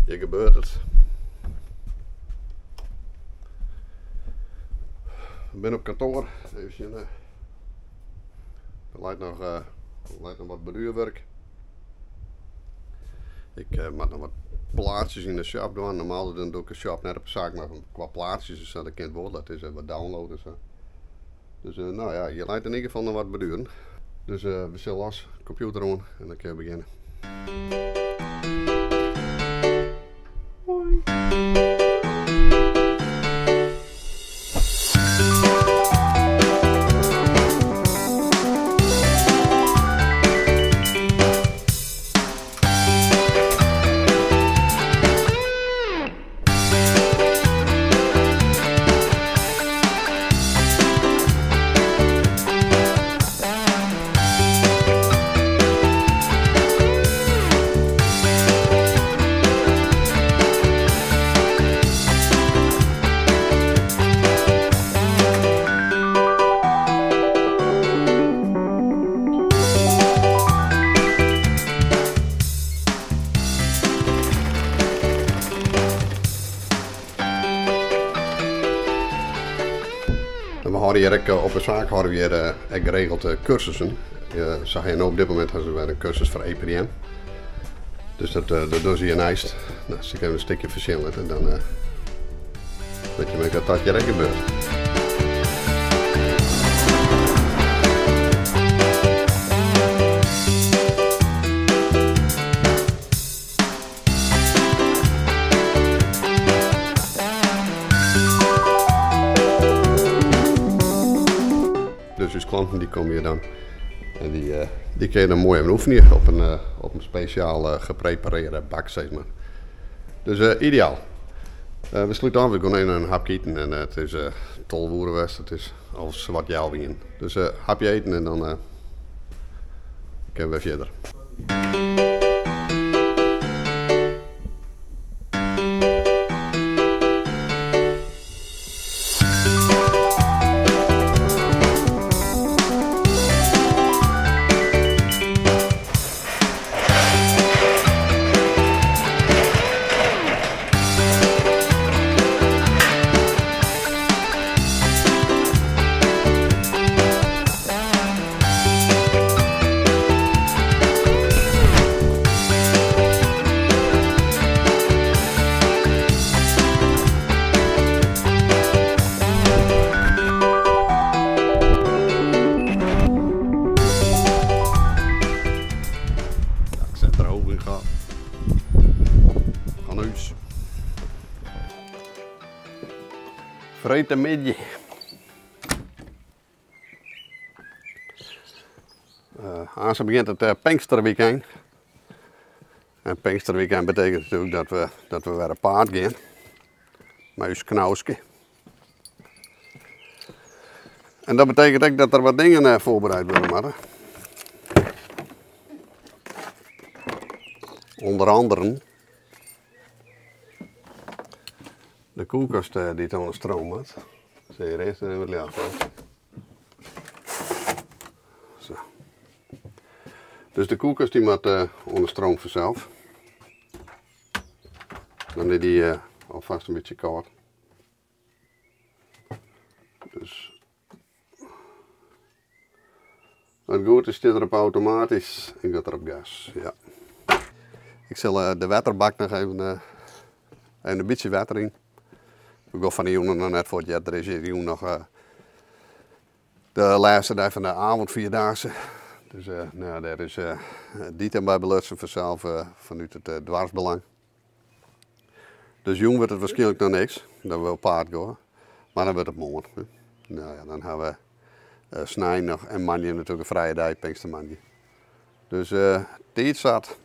Hier gebeurt het. Ik ben op kantoor. Even zien. Er lijkt nog wat beduurwerk. Ik moet nog wat plaatsjes in de shop doen. Normaal dan doe ik een shop net op zaak, maar qua plaatsjes is dat een woord. Dat is wat downloaden. Dus nou ja, je lijkt in ieder geval nog wat beduren. Dus we zullen los, computer on en dan kunnen we beginnen. Hoi. We houden hier op de zaak geregeld cursussen. Op dit moment hebben we een cursus voor EPDM. Dus dat doen ze hier naast. Nou, ze kunnen een stukje verschillen en dan weet je dat dat hier gebeurt. Dus klanten die komen hier dan en die kun je dan mooi oefenen op een speciaal geprepareerde bak, zeg maar. Dus ideaal. We sluiten af, we gaan even een hapje eten en het is tolwoerenwest, het is alles wat jou wien. Dus hapje eten en dan kunnen we verder. Vreten midje. Aanstaan begint het Pinksterweekend. En Pinksterweekend betekent natuurlijk dat we weer een paard gaan. Met ons knauwske. En dat betekent ook dat er wat dingen voorbereid worden worden. Onder andere de koelkast die het onder stroom had. Zie je eerst even het licht. Zo. Dus de koelkast die moet onder stroom vanzelf. Dan is die alvast een beetje koud. Dus het goed is dit erop automatisch en gaat er op gas. Ja. Ik zal de waterbak nog even een beetje water in. We gaan van die jongen nog net voor het jaar. Er is hier nog de laatste dag van de avond, 4-daagse. Dus nou, daar is die ten bij belutsen vanzelf vanuit het dwarsbelang. Dus jong wordt het waarschijnlijk nog niks. Dan wil paard gaan. Maar dan wordt het mooi. Nou ja, dan hebben we snijden nog en manje natuurlijk een vrije dag, Pinkstermanje. Dus tijd zat.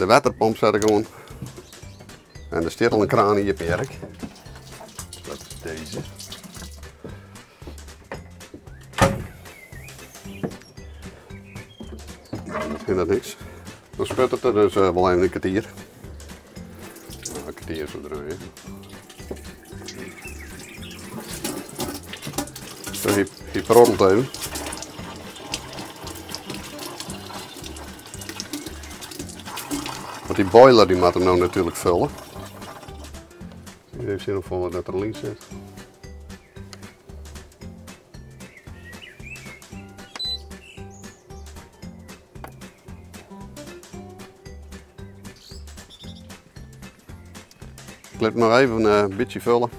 De waterpomp zet ik gewoon. En er staat al een kraan in je perk. Dat is deze. Ik vind dat niks. Dan spuit het er dus wel even een kwartier. Nou, een kwartier zo draaien. Zo hier verrottelt even. Want die boiler die moet hem nou natuurlijk vullen. Hier heeft zin om wat er links zit. Ik laat nog even een beetje vullen.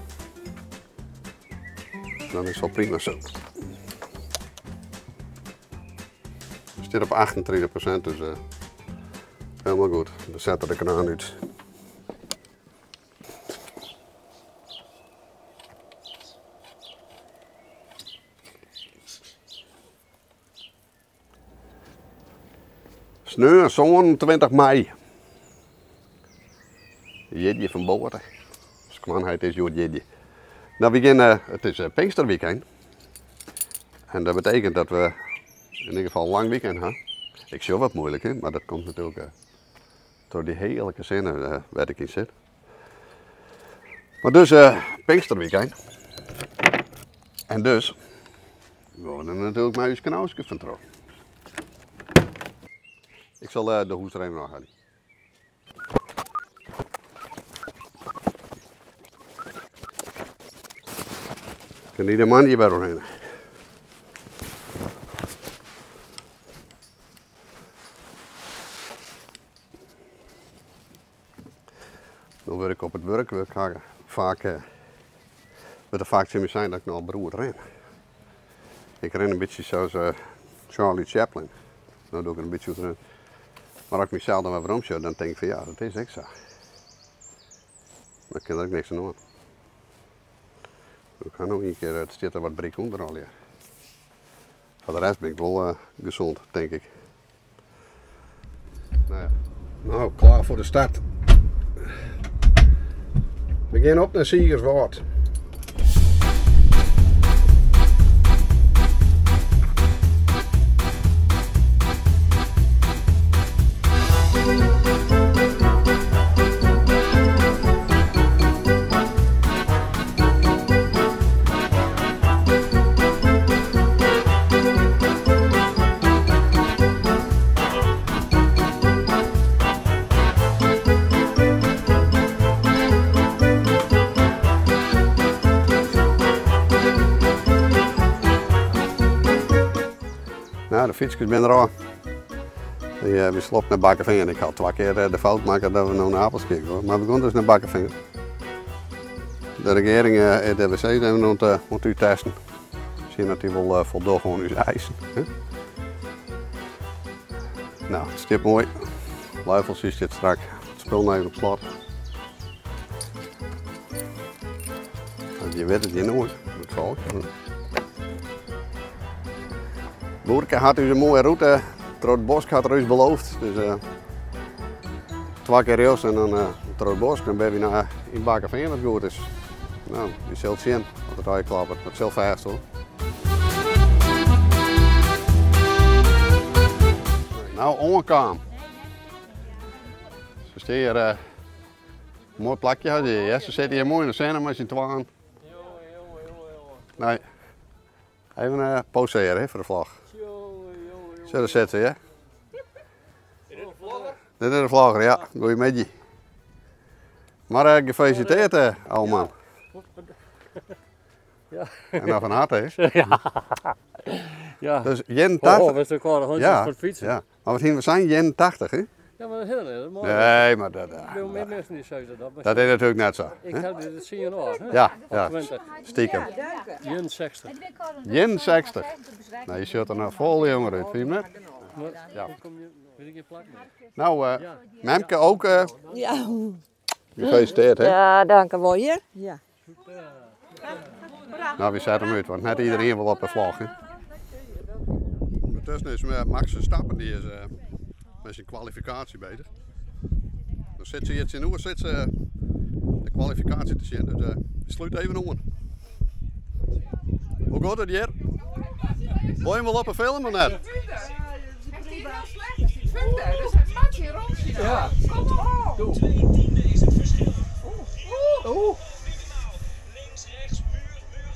Dan is het wel prima zo. Het zit op 28%, dus helemaal goed. Dan zetten we de kraan uit. Sneu, zo'n 20 mei. Jedje van boven. Dus kwam hij is Jood Jedje. Nou, het is Pinksterweekend. En dat betekent dat we in ieder geval een lang weekend hebben. Ik zie wat moeilijk, hè? Maar dat komt natuurlijk door die heerlijke zinnen waar ik in zit. Maar dus Pinksterweekend. En dus gaan we natuurlijk maar eens kanausje van terug. Ik zal de hoes er even nog gaan. Ik kan niet de man hier bij doorheen. Dan word ik op het werk, vaak zien dat ik nog beroerd ren. Ik ren een beetje zoals Charlie Chaplin. Nou doe ik een beetje erin. Maar als ik mezelf dan weer rondje, dan denk ik van ja, dat is extra. Maar ik kan er ook niks aan doen. Ik ga nog een keer, het staat er wat brik onder al, ja. Voor de rest ben ik wel gezond, denk ik. Nou ja, nou klaar voor de start. We gaan op naar Siegerswoud. Nou, de fietsjes zijn er al. We slopen naar Bakkervinger. Ik had 2 keer de fout maken dat we nou naar Apels kijken. Maar we gaan dus naar Bakkervinger. De regering en de wc's hebben we moeten testen. Zien dat die wel voldoen gewoon uw eisen. Hè? Nou, het stipt mooi. Luifels zit strak. Het spul even op slot. Je weet het je nooit. Het valt. Boerke had u een mooie route, Troot Bosk had er u beloofd, dus 2 keer rails en dan Troot Bosk, dan ben je naar in Bakkervinger wat goed is. Nou, je zult zien wat het uitklapt, dat is heel vast hoor. Nou, onkaam. Dus hier een mooi plakje had je, ja? Ze zitten hier mooi in de scène met z'n tweeën. Nee, even poseren voor de vlag. Zo, dat zetten, ja? Dit is de vlogger? Dit is de vlogger, ja. Goeie met je. Maar gefeliciteerd, oude man. Ja. En nou van harte, hè? Ja. Ja. Dus 81. Oh, we zijn gewoon hondjes voor het fietsen. Ja. Maar wat we zijn, 81, hè? Ja, maar dat is heel mooi. Nee, maar dat... Veel meer mensen die zeggen dat. Dat is natuurlijk net zo. Ik heb dit, dat zie je nog, hè? Ja, ja. Stiekem. 61. 61. Nou, je zult er nou vol jonger uit, vind je net? Ja. Weet ik je plak mee. Nou, Memke ook. Ja. Gefeliciteerd, hè? Ja, dank wel hier. Ja. Nou, we zetten hem uit, want net iedereen wil op de vlag, hè? Ondertussen is Max Verstappen, die is met zijn kwalificatie bezig. Dan zit ze iets in hoe zit ze de kwalificatie te zien. Dus sluit even om. Hoe gaat het hier? Wil je wel op een film of net? Heeft hij heel slecht? Is hij vinden? Dus het maakt hier rondje nou. Ja. Kom op. Doe. 2/10 is het verschil. Oeh. Minimaal. Links, rechts, muur.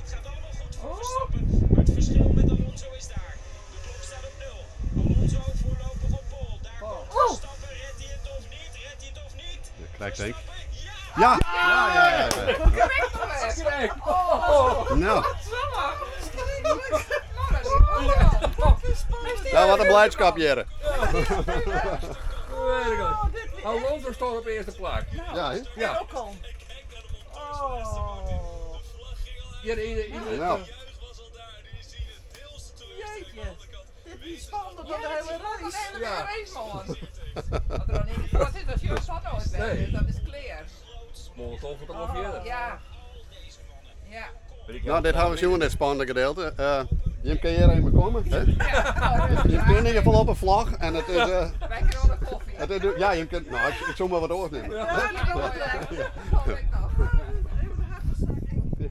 Het gaat allemaal goed voor Verstappen. Maar het verschil met Alonso is daar. De klok staat op 0. Alonso voorlopig op pol. Daar komt Verstappen. Redt hij het of niet? Redt hij het of niet? Krijg denk. Ja! Ja! Kijk. Oh. Nou, Heeft nou wat een blijdschap hier. Very good. Alonso staat op eerste plek. Ja, hè? Ja. ook al. Oh. Iedereen. Nou. Jeetje. Dit is spannender dan de hele race. Ja. race, man. Wat er dan in de voorzitter als je dat nooit bent, Nee. dus dat is clear. Molotov het allemaal verder. Ja. Ja. Nou, dit gaan we zien, dit spannende gedeelte. Je kan hier even komen. Hè? Je kunt in ieder geval op een vlag en het is. Wij kunnen ook een koffie. Het is ja, je kunt. Nou, ik zou maar wat overnemen. Ja, die doen we wel. Ik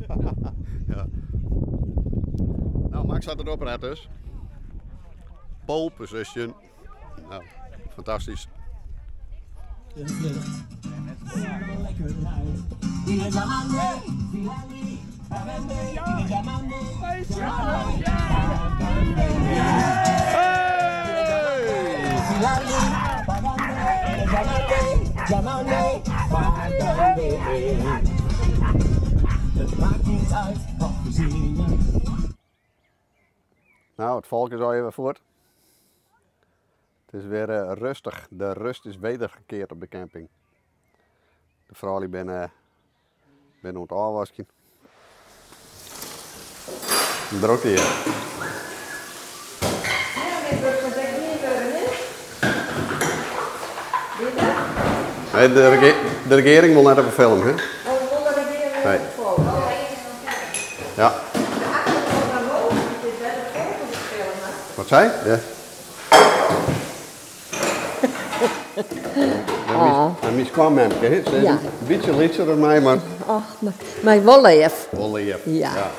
nog. Ja. Nou, Max had het opgered dus. Pole position. Nou, fantastisch. Nou, het volk is al even voort. Het is weer rustig. De rust is wedergekeerd op de camping. De vrouw die ben aan het afwassen. Druk hier. Nee, de regering wil net even filmen, hè? Nee. Ja. Wat zei je? Ja. En mis kwam hem, hè? Ze is Ja. een beetje lichter dan mij, maar Ach, maar wel leef. wel lief. Ja.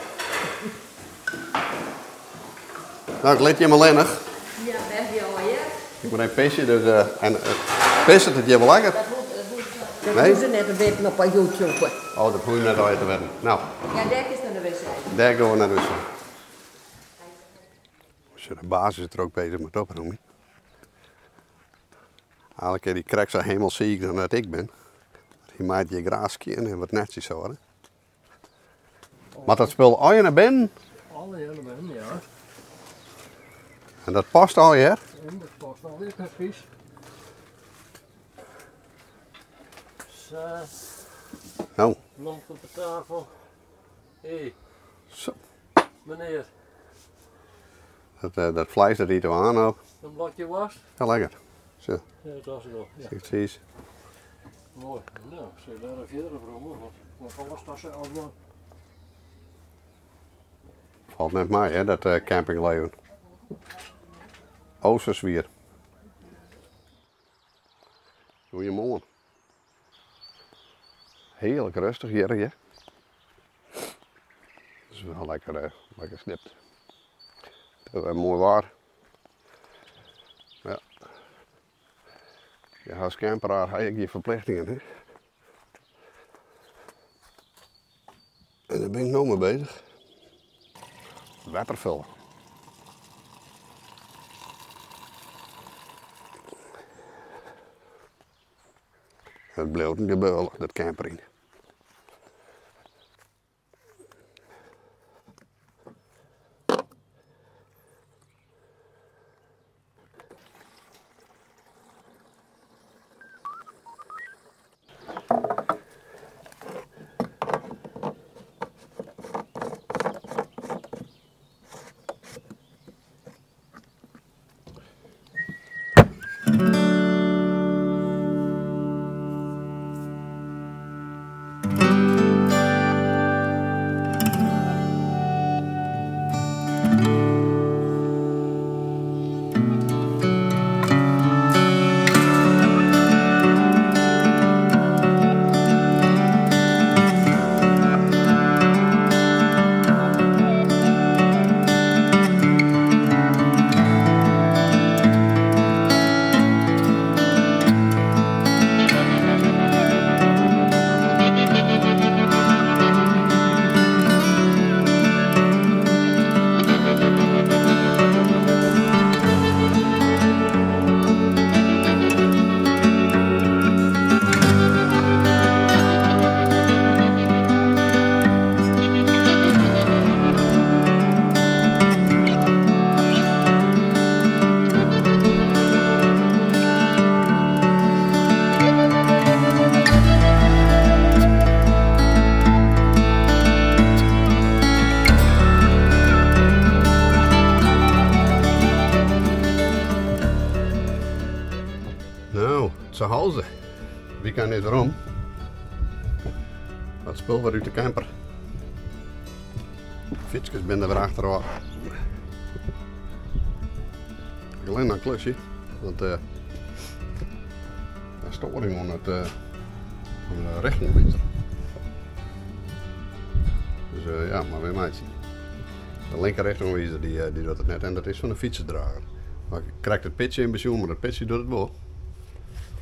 Nou, ik let je maar lenig. Ja, ben je al hier? Ik moet een pisje, dus pissen het je wel lekker. Dat Nee? doen ze net een beetje op YouTube. Oh, dat moet je net uit te werden. Nou, Ja, daar is naar de wc. daar gaan we naar de wc. De basis is er ook bezig met opruimen. Elke keer die krijgt zo helemaal ziek dan dat ik ben. Die maakt je graaskje in en wat netjes zo. Hè? Maar dat spul al je naar binnen Alle helemaal, ja. en dat past al je. En dat past alweer precies. Zo, Nou, lamp op de tafel. Hé, zo. meneer, Dat vlees dat er aan op. een blokje was? Ja, lekker. Zo, Ja, dat was het al. Ja. ik zie het. Mooi. Nou, zul je daar even verder over, want alles was er allemaal. Valt net mij, hè, dat campingleven. Oosterswier. Goedemorgen. Heerlijk rustig hier, hè. Het is wel lekker, lekker snipt. Het is mooi waar. Ja. Ja, als camperaar heb je verplichtingen, hè. En daar ben ik nou mee bezig. Watervullen. Het bleef een gebeul, dat campering. Halze. Weekend is erom. Wat spul weer uit de camper. Fietsjes ben er weer achteraan. Alleen een klusje, want een storing aan het richtingwijzer. Dus ja, maar weer meidje. De linker richtingwijzer die doet het net en dat is van een fietsendrager. Maar ik krijg het pitje in pensioen, maar dat pitje doet het wel.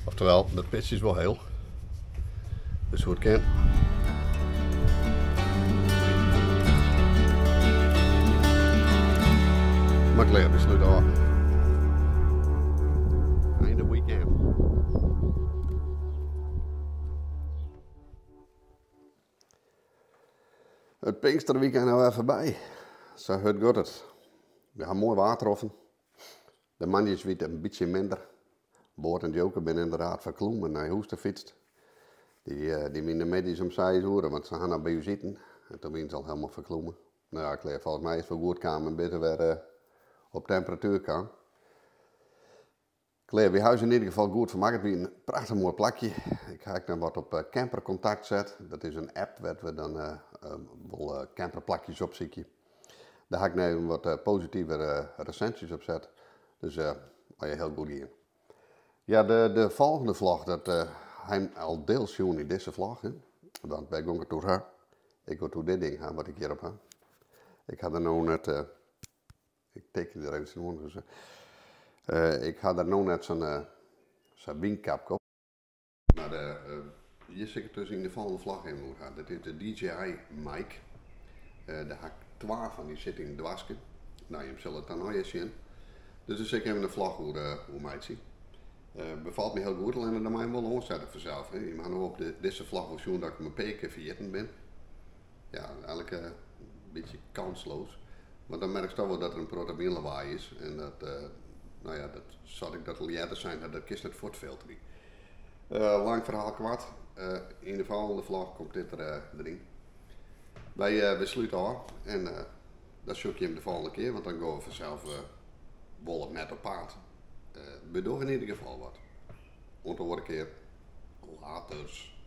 Oftewel, dat pitje is wel heel. Dus hoe het kan. Maar klaar, die sluit af. Einde weekend. Het Pinksterweekend nou even bij. Zo het gaat het. We gaan mooi water offen. De manjes weten een beetje minder. Boort en Joker ben inderdaad verkloemen naar Hoester fietst. Die minder medisch om zij horen, want ze gaan naar bij u zitten. En toen ben ze al helemaal verkloemen. Nou ja, Claire, volgens mij is het voor goed kamer en beter weer op temperatuur kan. Claire, we huizen in ieder geval goed vermaakt. Het is een prachtig mooi plakje. Ik ga naar wat op campercontact zet. Dat is een app waar we dan wel camperplakjes op zoeken. Daar ga ik nu wat positieve recensies op zetten. Dus maar je heel goed in. Ja, de volgende vlog, dat hij al deels zien in deze vlog. Hè? Want wij gaan door haar. Ik ga door dit ding gaan wat ik hierop heb. Ik ga er nou net, ik teken er eens in, dus, ik ga er nou net zo'n Sabine-kap op. Maar hier zit ik dus in de volgende vlog in moet gaan. Dat is de DJI mic. Daar ga ik 12 van die zitten in dwarsken. Nou, je zult het dan nog eens zien. Dus ik heb een vlog hoe mij het ziet. Bevalt me heel goed, alleen dat mij wel onzetten vanzelf. Hè. Je mag nog op deze vlog wel zien dat ik mijn peken vergeten ben. Ja, eigenlijk een beetje kansloos. Maar dan merk je toch wel dat er een proteïnlawaai is. En dat, nou ja, dat zal ik dat al eerder zijn, dat kist het voortfilteren. Lang verhaal kwart. In de volgende vlog komt dit erin. Wij sluiten af en dat zoek je hem de volgende keer, want dan gaan we vanzelf wolf net op paard. Bedoel in ieder geval wat. Want dan word ik keer laters.